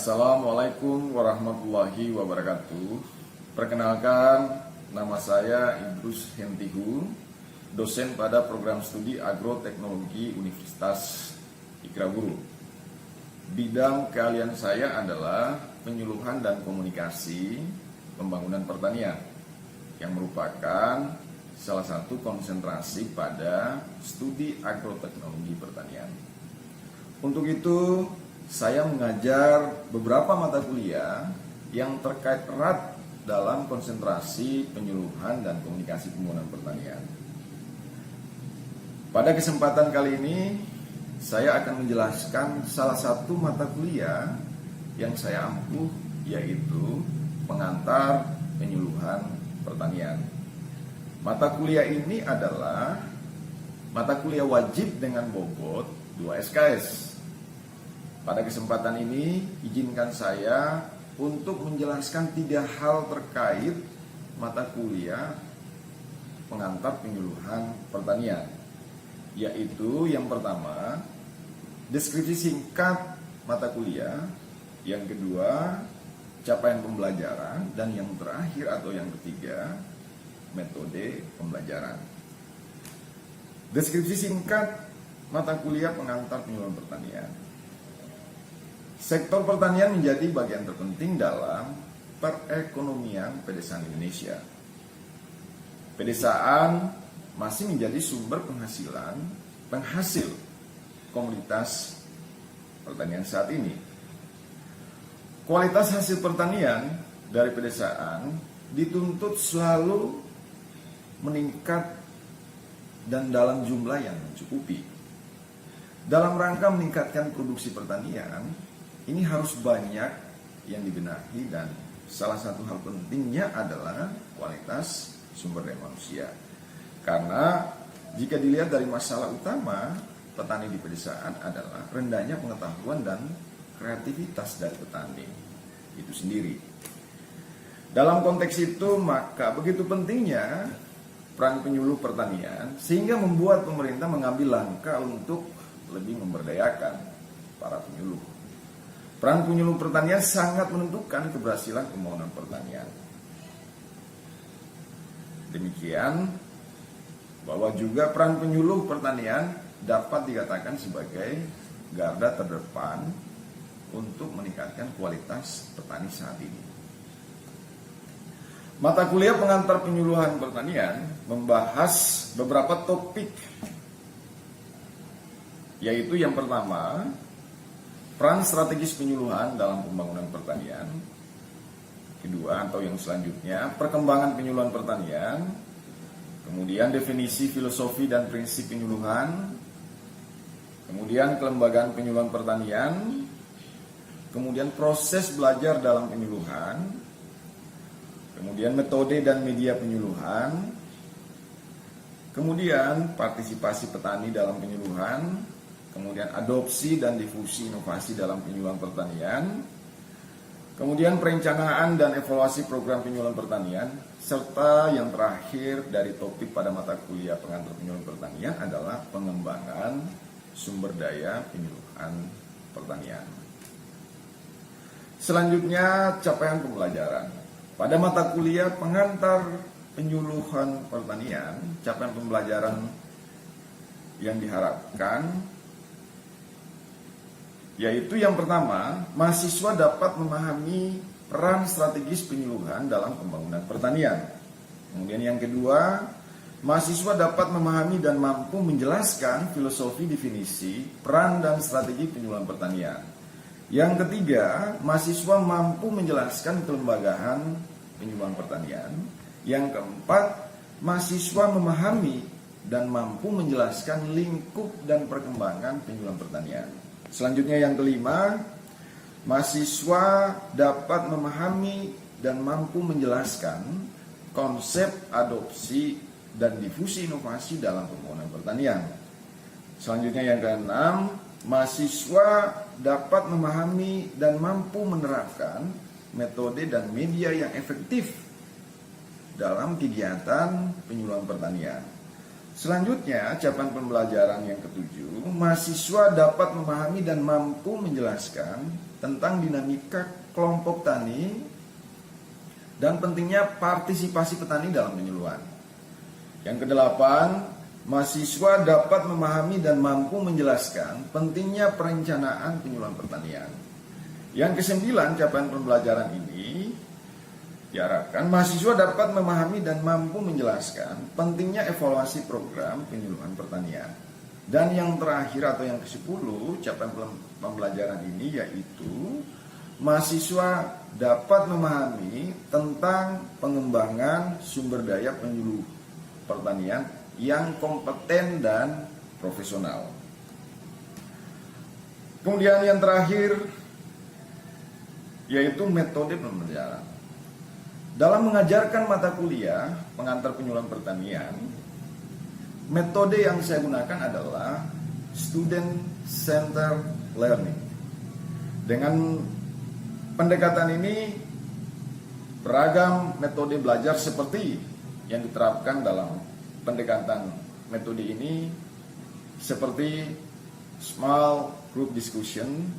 Assalamualaikum warahmatullahi wabarakatuh. Perkenalkan, nama saya Idrus Hentihu, dosen pada program studi agroteknologi Universitas Ikraguru. Bidang keahlian saya adalah penyuluhan dan komunikasi pembangunan pertanian, yang merupakan salah satu konsentrasi pada studi agroteknologi pertanian. Untuk itu, saya mengajar beberapa mata kuliah yang terkait erat dalam konsentrasi penyuluhan dan komunikasi pembangunan pertanian. Pada kesempatan kali ini, saya akan menjelaskan salah satu mata kuliah yang saya ampuh, yaitu pengantar penyuluhan pertanian. Mata kuliah ini adalah mata kuliah wajib dengan bobot 2 SKS. Pada kesempatan ini, izinkan saya untuk menjelaskan 3 hal terkait mata kuliah pengantar penyuluhan pertanian, yaitu yang pertama, deskripsi singkat mata kuliah, yang kedua, capaian pembelajaran, dan yang terakhir atau yang ketiga, metode pembelajaran. Deskripsi singkat mata kuliah pengantar penyuluhan pertanian. Sektor pertanian menjadi bagian terpenting dalam perekonomian pedesaan Indonesia. Pedesaan masih menjadi sumber penghasil komoditas pertanian saat ini. Kualitas hasil pertanian dari pedesaan dituntut selalu meningkat dan dalam jumlah yang mencukupi. Dalam rangka meningkatkan produksi pertanian, ini harus banyak yang dibenahi, dan salah satu hal pentingnya adalah kualitas sumber daya manusia. Karena jika dilihat dari masalah utama petani di pedesaan adalah rendahnya pengetahuan dan kreativitas dari petani itu sendiri. Dalam konteks itu, maka begitu pentingnya peran penyuluh pertanian, sehingga membuat pemerintah mengambil langkah untuk lebih memberdayakan para penyuluh. Peran penyuluh pertanian sangat menentukan keberhasilan pembangunan pertanian. Demikian, bahwa juga peran penyuluh pertanian dapat dikatakan sebagai garda terdepan untuk meningkatkan kualitas petani saat ini. Mata kuliah pengantar penyuluhan pertanian membahas beberapa topik, yaitu yang pertama, peran strategis penyuluhan dalam pembangunan pertanian. Kedua, atau yang selanjutnya, perkembangan penyuluhan pertanian. Kemudian definisi, filosofi, dan prinsip penyuluhan. Kemudian kelembagaan penyuluhan pertanian. Kemudian proses belajar dalam penyuluhan. Kemudian metode dan media penyuluhan. Kemudian partisipasi petani dalam penyuluhan. Kemudian adopsi dan difusi inovasi dalam penyuluhan pertanian. Kemudian perencanaan dan evaluasi program penyuluhan pertanian. Serta yang terakhir dari topik pada mata kuliah pengantar penyuluhan pertanian adalah pengembangan sumber daya penyuluhan pertanian. Selanjutnya, capaian pembelajaran. Pada mata kuliah pengantar penyuluhan pertanian, capaian pembelajaran yang diharapkan yaitu yang pertama, mahasiswa dapat memahami peran strategis penyuluhan dalam pembangunan pertanian. Kemudian yang kedua, mahasiswa dapat memahami dan mampu menjelaskan filosofi, definisi, peran dan strategi penyuluhan pertanian. Yang ketiga, mahasiswa mampu menjelaskan kelembagaan penyuluhan pertanian. Yang keempat, mahasiswa memahami dan mampu menjelaskan lingkup dan perkembangan penyuluhan pertanian. Selanjutnya yang kelima, mahasiswa dapat memahami dan mampu menjelaskan konsep adopsi dan difusi inovasi dalam pembangunan pertanian. Selanjutnya yang keenam, mahasiswa dapat memahami dan mampu menerapkan metode dan media yang efektif dalam kegiatan penyuluhan pertanian. Selanjutnya, capaian pembelajaran yang ketujuh, mahasiswa dapat memahami dan mampu menjelaskan tentang dinamika kelompok tani dan pentingnya partisipasi petani dalam penyuluhan. Yang kedelapan, mahasiswa dapat memahami dan mampu menjelaskan pentingnya perencanaan penyuluhan pertanian. Yang kesembilan, capaian pembelajaran ini diharapkan mahasiswa dapat memahami dan mampu menjelaskan pentingnya evaluasi program penyuluhan pertanian. Dan yang terakhir atau yang ke-10, capaian pembelajaran ini yaitu mahasiswa dapat memahami tentang pengembangan sumber daya penyuluh pertanian yang kompeten dan profesional. Kemudian yang terakhir yaitu metode pembelajaran. Dalam mengajarkan mata kuliah pengantar penyuluhan pertanian, metode yang saya gunakan adalah student centered learning. Dengan pendekatan ini, beragam metode belajar seperti yang diterapkan dalam pendekatan metode ini seperti small group discussion,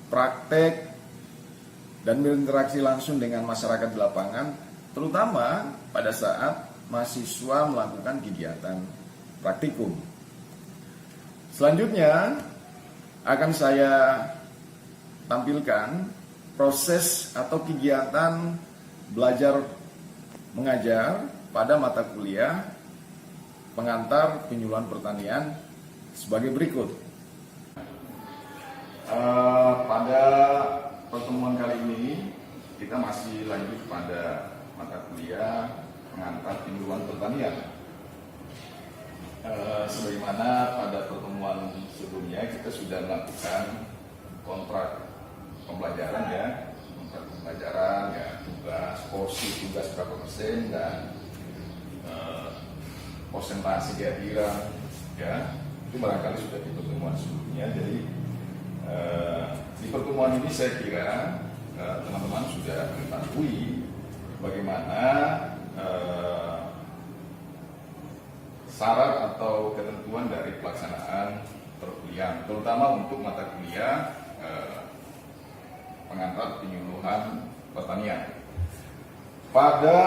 praktek, dan berinteraksi langsung dengan masyarakat di lapangan, terutama pada saat mahasiswa melakukan kegiatan praktikum. Selanjutnya akan saya tampilkan proses atau kegiatan belajar mengajar pada mata kuliah pengantar penyuluhan pertanian sebagai berikut. Pada pertemuan kali ini kita masih lanjut pada mata kuliah pengantar penyuluhan pertanian. Sebagaimana pada pertemuan sebelumnya kita sudah melakukan kontrak pembelajaran kontrak pembelajaran tugas, porsi tugas berapa persen dan persentase kehadiran itu barangkali sudah di pertemuan sebelumnya. Jadi di pertemuan ini saya kira teman-teman sudah mengetahui bagaimana syarat atau ketentuan dari pelaksanaan perkuliahan, terutama untuk mata kuliah pengantar penyuluhan pertanian. Pada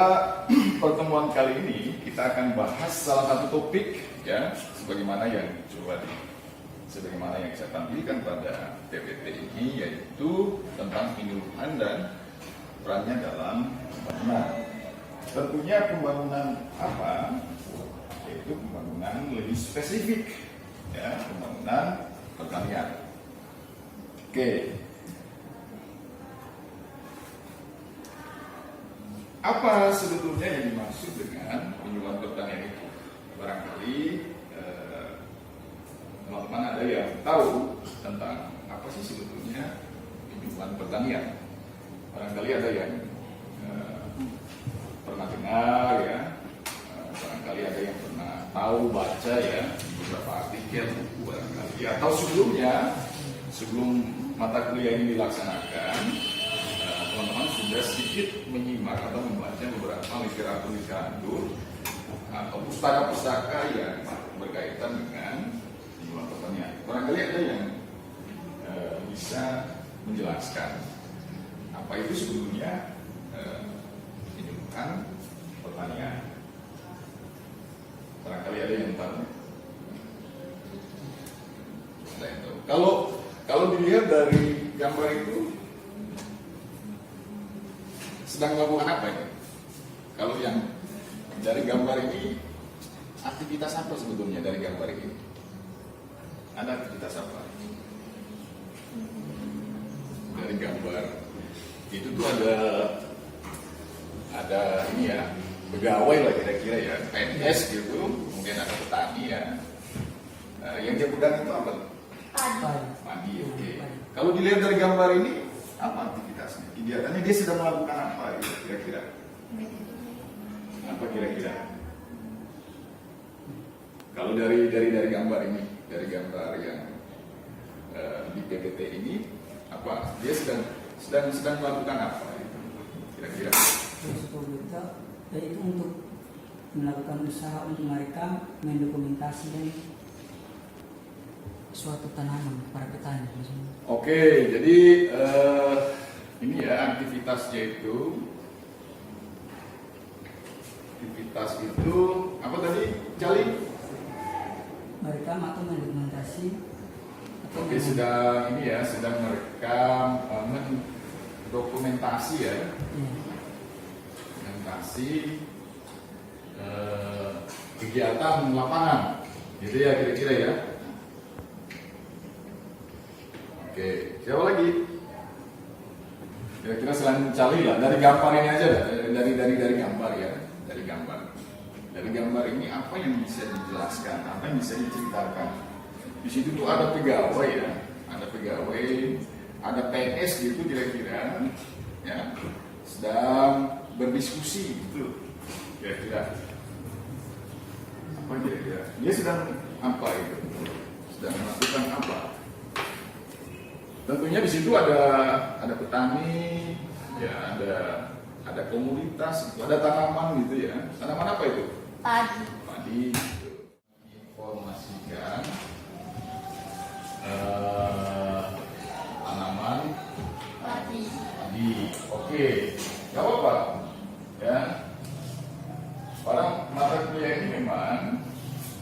pertemuan kali ini kita akan bahas salah satu topik sebagaimana yang saya tampilkan pada PPT ini, yaitu tentang penyuluhan dan perannya dalam pembangunan. Tentunya pembangunan apa? Yaitu pembangunan lebih spesifik, pembangunan pertanian. Oke. Apa sebetulnya yang dimaksud dengan penyuluhan pertanian itu? Barangkali teman-teman ada yang tahu tentang apa sih sebetulnya penyuluhan pertanian. Barangkali ada yang pernah dengar barangkali ada yang pernah tahu baca di beberapa artikel buku barangkali, atau sebelum mata kuliah ini dilaksanakan, teman-teman sudah sedikit menyimak atau membaca beberapa literatur atau pustaka-pustaka yang berkaitan dengan penyuluhan pertanian. Barangkali ada yang bisa menjelaskan apa itu sebetulnya penyuluhan pertanian. Barangkali ada yang tahu. Kalau dilihat dari gambar itu, sedang melakukan apa ini? Kalau yang dari gambar ini, aktivitas apa sebetulnya dari gambar ini? Ada aktivitas apa? Dari gambar itu tuh ada ini pegawai lah kira-kira PNS gitu, kemudian ada petani yang dia pegang itu apa? Padi. Oke. Kalau dilihat dari gambar ini, apa aktivitasnya? Kegiatannya dia sedang melakukan apa kira-kira? Apa kira-kira? Kalau dari gambar ini, dari gambar yang di PPT ini, apa? Dia sedang melakukan apa? Kira-kira? Yaitu untuk melakukan usaha untuk mereka mendokumentasikan suatu tanaman para petani. Oke, jadi ini ya aktivitasnya itu. Aktivitas itu apa tadi, Cali? Merekam atau mendokumentasi. Oke, sedang ini ya, sedang merekam, mendokumentasi ya, dokumentasi kegiatan lapangan, gitu ya kira-kira ya. Oke, siapa lagi? Kira-kira selain Cali lah, dari gambar ini aja dah, dari gambar ya, dari gambar. Dari gambar ini apa yang bisa dijelaskan, apa yang bisa diceritakan? Di situ tuh ada pegawai ya, ada pegawai, ada PNS gitu kira-kira, ya, sedang berdiskusi gitu, kira-kira. Apa kira-kira? Dia sedang apa itu? Sedang melakukan apa? Tentunya di situ ada petani, ya ada komunitas, ada tanaman gitu ya. Tanaman apa itu? Padi. Padi. Gitu. Informasikan tanaman Padi. padi. Oke, nggak apa-apa. Ya. Pada mata kuliah ini memang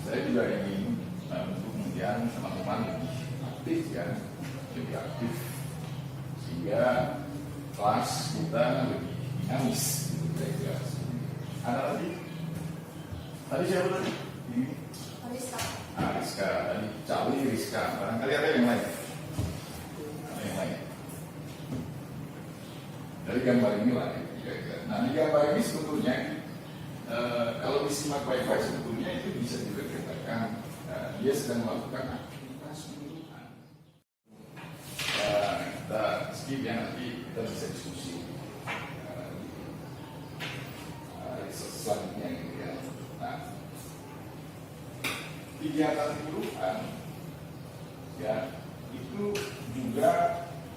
saya juga ingin untuk kemudian teman-teman lebih aktif ya. Lebih aktif sehingga kelas kita lebih dinamis gitu kira-kira. Ada lagi? Tadi siapa tadi? Ini Rizka. Rizka, tadi Cali Rizka. Barangkali ada yang lain? Ada yang lain? Dari gambar ini lah kira-kira. Nah di gambar ini sebetulnya kalau disimak baik-baik sebetulnya itu bisa juga dikatakan dia sedang melakukan aktivitas penyuluhan. Kita skip ya, nanti kita bisa diskusi selanjutnya gitu ya. Nah, kegiatan penyuluhan ya itu juga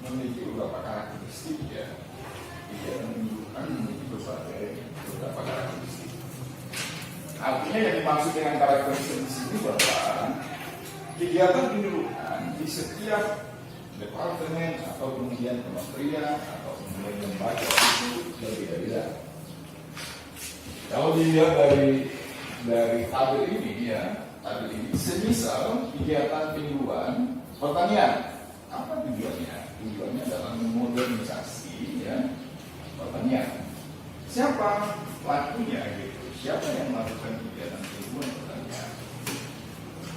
memiliki beberapa karakteristik ya. Kegiatan penyuluhan memiliki beberapa karakteristik. Artinya yang dimaksud dengan karakteristik di sini bahwa kegiatan penyuluhan di setiap departemen atau kemudian kementerian atau kemudian lembaga itu berbeda-beda. Kalau dilihat dari tabel ini ya, tabel ini semisal kegiatan penyuluhan pertanian, apa tujuannya? Tujuannya adalah memodernisasi ya pertanian. Siapa pelakunya gitu? Siapa yang melakukan kegiatan penyuluhan pertanian?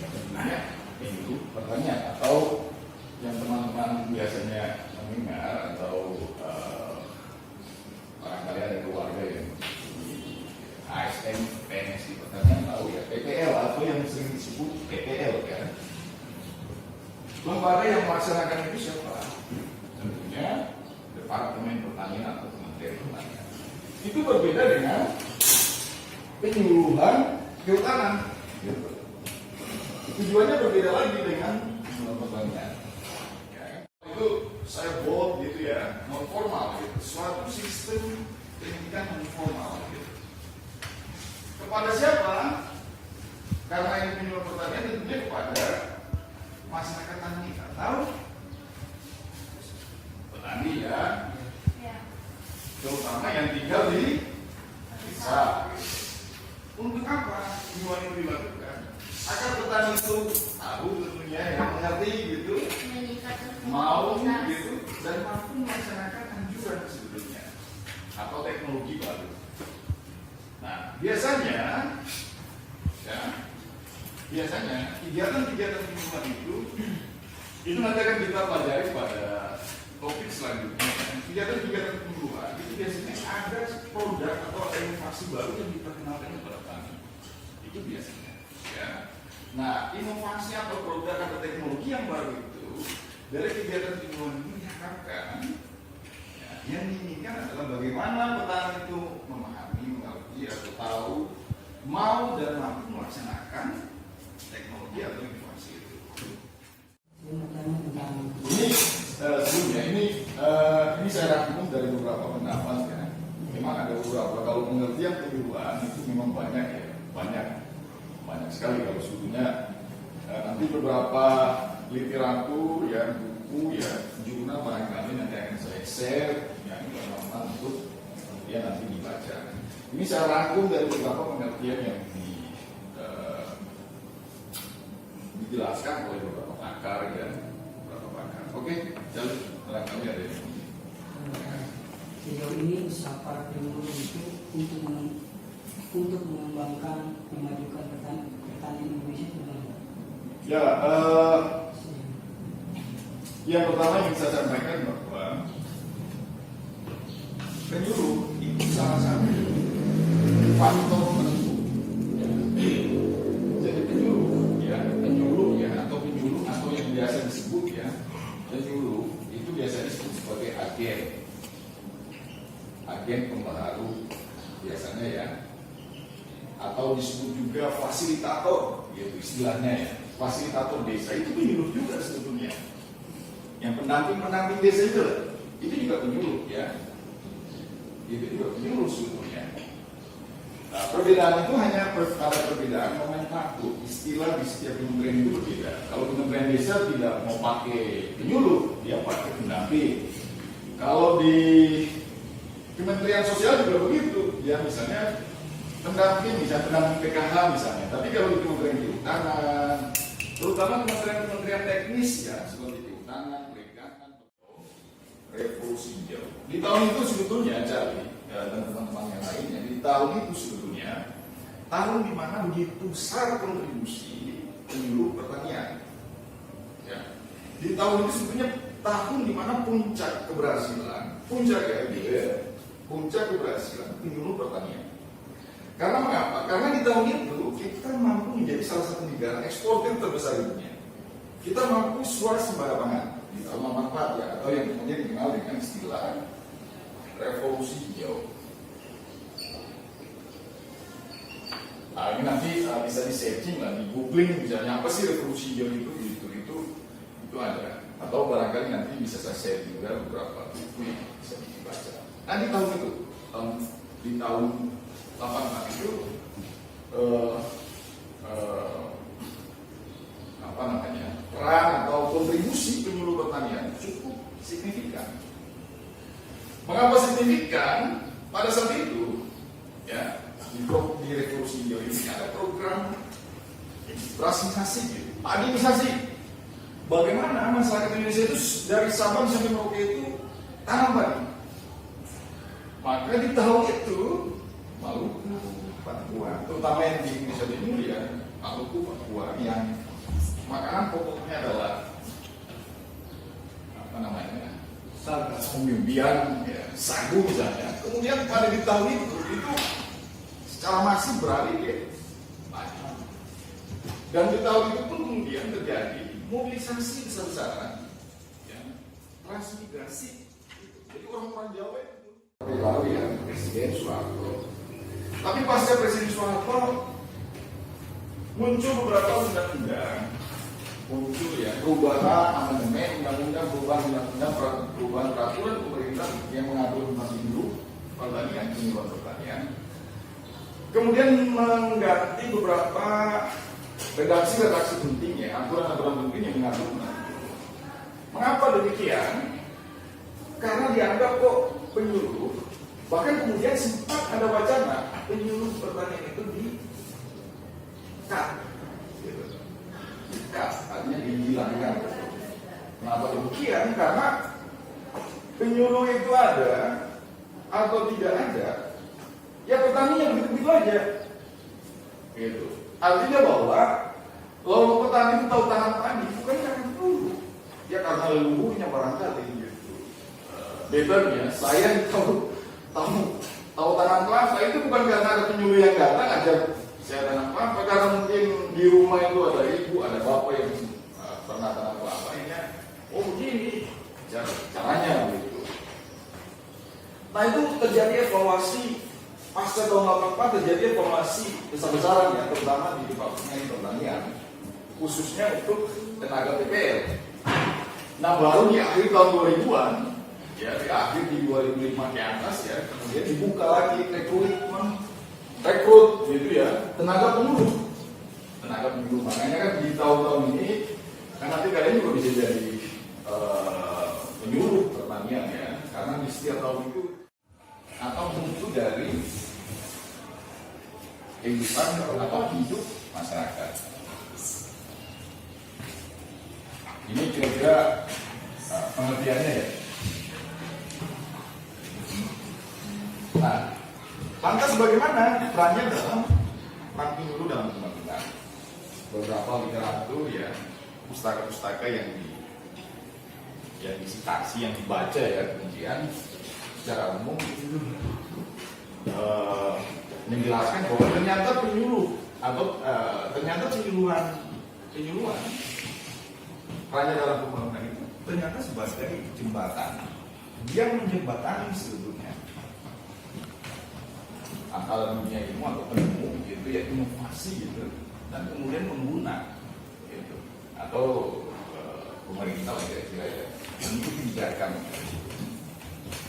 Tentunya penyuluh pertanian atau yang teman-teman biasanya mendengar atau barangkali ada keluarga yang di ASN, PNS di pertanian tahu ya, PPL atau yang sering disebut PPL kan. Lembaga yang melaksanakan itu siapa? Tentunya Departemen Pertanian atau Kementerian Pertanian. Itu berbeda dengan penyuluhan kehutanan. Gitu. Tujuannya berbeda lagi dengan penyuluhan pertanian. Itu saya buat gitu ya, non formal gitu, suatu sistem pendidikan non formal gitu. Kepada siapa? Karena ini penyuluhan pertanian tentunya kepada masyarakat tani atau petani ya, terutama yang tinggal di desa. Untuk apa penyuluhan itu dilakukan? Agar petani itu tahu tentunya yang mengerti gitu, mau gitu dan mampu melaksanakan anjuran sebelumnya atau teknologi baru. Nah biasanya kegiatan-kegiatan penyuluhan itu nanti akan kita pelajari pada topik selanjutnya. Kegiatan-kegiatan penyuluhan itu biasanya ada produk atau ada inovasi baru yang diperkenalkan kepada petani. Itu biasanya. Ya. Nah inovasi atau produk atau teknologi yang baru itu dari kegiatan penyuluhan ini diharapkan ya, yang diinginkan adalah bagaimana petani itu memahami, mengerti atau tahu, mau dan mampu melaksanakan teknologi atau inovasi itu. Ini sebelumnya ini saya rangkum dari beberapa pendapat ya. Memang ada beberapa, kalau pengertian penyuluhan itu memang banyak ya, banyak sekali kalau sebetulnya nanti beberapa literatur ya, buku ya, jurnal barangkali nanti akan saya share ya, ini teman-teman untuk kemudian nanti dibaca. Ini saya rangkum dari beberapa pengertian yang dijelaskan oleh beberapa pakar ya, beberapa pakar. Oke, jadi barangkali ada yang Sejauh ini usaha para penyuluh itu untuk mengembangkan, memajukan petani Indonesia itu bagaimana? ya, yang pertama yang saya sampaikan bahwa penyuluh itu salah satu faktor penentu. Jadi penyuluh ya atau yang biasa disebut ya penyuluh itu biasa disebut sebagai agen pembaharu biasanya ya, atau disebut juga fasilitator, yaitu istilahnya ya, fasilitator desa itu penyuluh juga sebetulnya. Yang pendamping desa itu juga penyuluh ya, itu juga penyuluh sebetulnya. Nah, perbedaan itu hanya pada perbedaan nomenklatur, istilah di setiap kementerian itu berbeda. Kalau kementerian desa tidak mau pakai penyuluh, dia pakai pendamping. Kalau di Kementerian Sosial juga begitu, ya misalnya pendamping PKH misalnya. Tapi kalau di Kementerian Kehutanan, terutama kementerian teknis ya seperti Kehutanan, Perikanan, Revolusi Hijau. Di tahun itu sebetulnya Cali dan teman-teman yang lainnya, di tahun itu sebetulnya tahun di mana begitu besar kontribusi penyuluh pertanian. Ya. Di tahun itu sebetulnya tahun di mana puncak keberhasilan penyuluh pertanian. Karena mengapa? Karena di tahun itu kita mampu menjadi salah satu negara eksportir terbesar di dunia. Kita mampu swasembada pangan di tahun 84 ya, atau yang kemudian dikenal dengan istilah revolusi hijau. Nah, ini nanti bisa di searching lah, di googling misalnya apa sih revolusi hijau itu ada. Atau barangkali nanti bisa saya share juga beberapa buku yang bisa dibaca. Nah di tahun itu, di tahun 84 itu peran atau kontribusi penyuluh pertanian cukup signifikan. Mengapa signifikan? Pada saat itu, ya di revolusi hijau ini ada program administrasi, administrasi. Bagaimana masyarakat Indonesia itu dari Sabang sampai Merauke itu tanam padi. Maka di tahun itu Maluku, Papua, terutama yang di Indonesia Timur ya, Maluku, Papua yang makanan pokoknya adalah umbi-umbian, ya, sagu misalnya. Kemudian pada di tahun itu secara masif beralih ke padi. Dan di tahun itu pun kemudian terjadi mobilisasi besar-besaran, ya, transmigrasi. Jadi orang-orang Jawa itu lalu ya Presiden Soeharto. Tapi pasca Presiden Soeharto muncul beberapa undang-undang, muncul ya perubahan amandemen undang-undang, perubahan peraturan pemerintah yang mengatur tentang induk pertanian, penyuluhan pertanian. Kemudian mengganti beberapa redaksi penting ya, aturan-aturan penting yang mengatur tentang itu. Mengapa demikian? Karena dianggap kok penyuluh, bahkan kemudian sempat ada wacana penyuluh pertanian itu di-cut, gitu. Di-cut, artinya dihilangkan. Kenapa demikian? Karena penyuluh itu ada atau tidak ada, ya petaninya begitu-begitu aja. Gitu. Artinya bahwa kalau petani itu tahu tanam padi bukan karena penyuluh, ya karena leluhurnya barangkali gitu. Betulnya saya tahu tanam kelapa itu bukan karena ada penyuluh yang datang ajar saya tanam kelapa, karena mungkin di rumah itu ada ibu, ada bapak yang pernah tanam kelapa. Oh begini caranya begitu. Nah itu terjadi evaluasi pasca tahun 84, terjadi evaluasi besar-besaran ya, terutama di Departemen Pertanian, khususnya untuk tenaga PPL. Nah baru di akhir tahun 2000-an, ya di akhir di 2005 ke atas ya, kemudian dibuka lagi rekrut gitu ya, tenaga penyuluh penyuluh. Makanya kan di tahun-tahun ini kan nanti kalian juga bisa jadi penyuluh pertanian ya, karena di setiap tahun itu atau muncul dari kehidupan atau hidup masyarakat. Ini kira-kira pengertiannya ya. Nah, lantas bagaimana perannya dalam peran penyuluh dalam pembangunan? Beberapa literatur ya, pustaka-pustaka yang disitasi, yang dibaca ya, kemudian secara umum menjelaskan bahwa ternyata penyuluh atau ternyata penyuluhan perannya dalam pembangunan itu ternyata sebagai jembatan yang menjembatani sebetulnya antara dunia ilmu atau penemu gitu ya, inovasi gitu, dan kemudian pengguna gitu, atau pemerintah kira-kira ya, untuk kebijakan.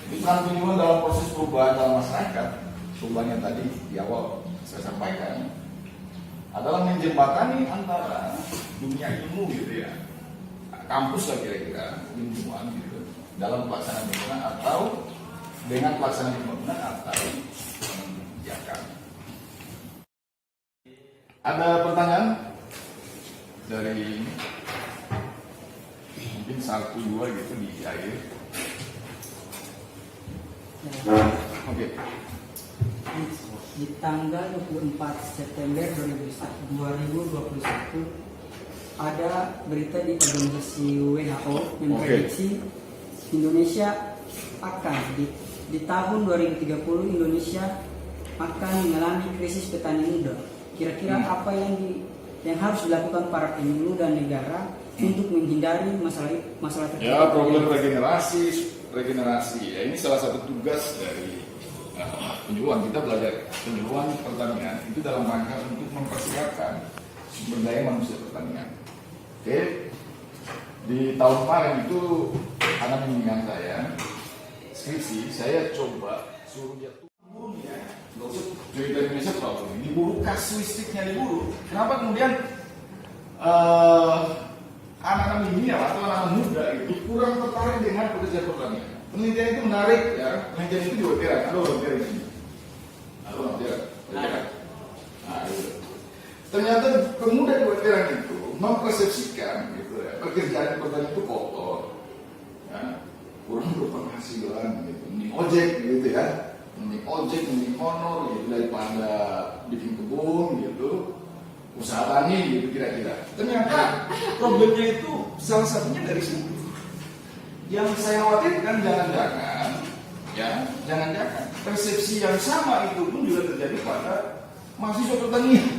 Jadi peran penyuluhan dalam proses perubahan dalam masyarakat, perubahan yang tadi di awal saya sampaikan adalah menjembatani antara dunia ilmu gitu ya, kampus lah kira-kira, ilmuwan gitu, dalam pelaksanaan pembangunan atau dengan pelaksanaan pembangunan atau kebijakan. Ada pertanyaan dari mungkin 1-2 gitu di akhir. Oke. Di tanggal 24 September 2021 ada berita di organisasi WHO yang memprediksi Indonesia akan di tahun 2030 Indonesia akan mengalami krisis petani muda. Kira-kira apa yang harus dilakukan para penyuluh dan negara untuk menghindari masalah tersebut? Ya, problem regenerasi. Ya, ini salah satu tugas dari penyuluhan. Kita belajar penyuluhan pertanian itu dalam rangka untuk mempersiapkan sumber daya manusia pertanian. Oke, di tahun kemarin itu karena bimbingan saya skripsi, saya coba suruh dia turun ya, nggak usah cerita Indonesia terlalu diburu, kasuistiknya diburu. Kenapa kemudian anak-anak milenial atau anak muda itu kurang tertarik dengan pekerjaan pertanian? Penelitian itu menarik ya, penelitian itu di Weteran, ada orang Weteran di sini, ada orang Weteran. Nah, itu. Ternyata pemuda di Weteran itu mempersepsikan gitu ya, pekerjaan pertanian itu kotor, ya, kurang berpenghasilan gitu, mending ojek gitu ya, mending honor gitu daripada bikin kebun gitu, usaha tani gitu kira-kira. Ternyata problemnya itu salah satunya dari situ. Yang saya khawatirkan jangan-jangan persepsi yang sama itu pun juga terjadi pada mahasiswa pertanian.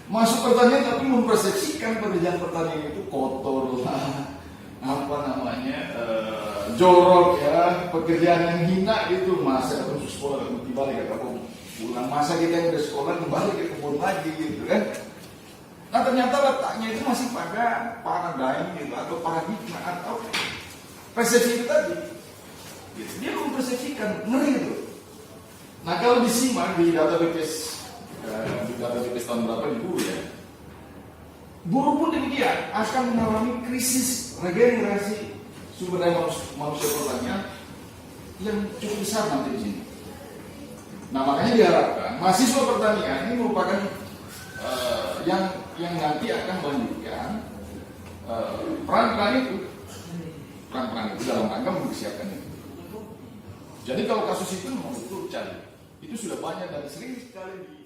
Masuk pertanian tapi mempersepsikan pekerjaan pertanian itu kotor lah, jorok ya, pekerjaan yang hina itu. Masa untuk sekolah tiba-tiba kata pulang, masa kita yang udah sekolah kembali ke kebun lagi gitu kan. Nah ternyata letaknya itu masih pada paradigm gitu, atau paradigma atau persepsi itu tadi gitu. Dia mempersepsikan, ngeri itu. Nah kalau disimak di data BPS tahun berapa di Buru ya, Buru pun demikian akan mengalami krisis regenerasi sumber daya manusia pertanian yang cukup besar nanti di sini. Nah makanya diharapkan mahasiswa pertanian ini merupakan yang nanti akan melanjutkan peran-peran itu dalam rangka mempersiapkan itu. Jadi kalau kasus itu memang betul cari, itu sudah banyak dan sering sekali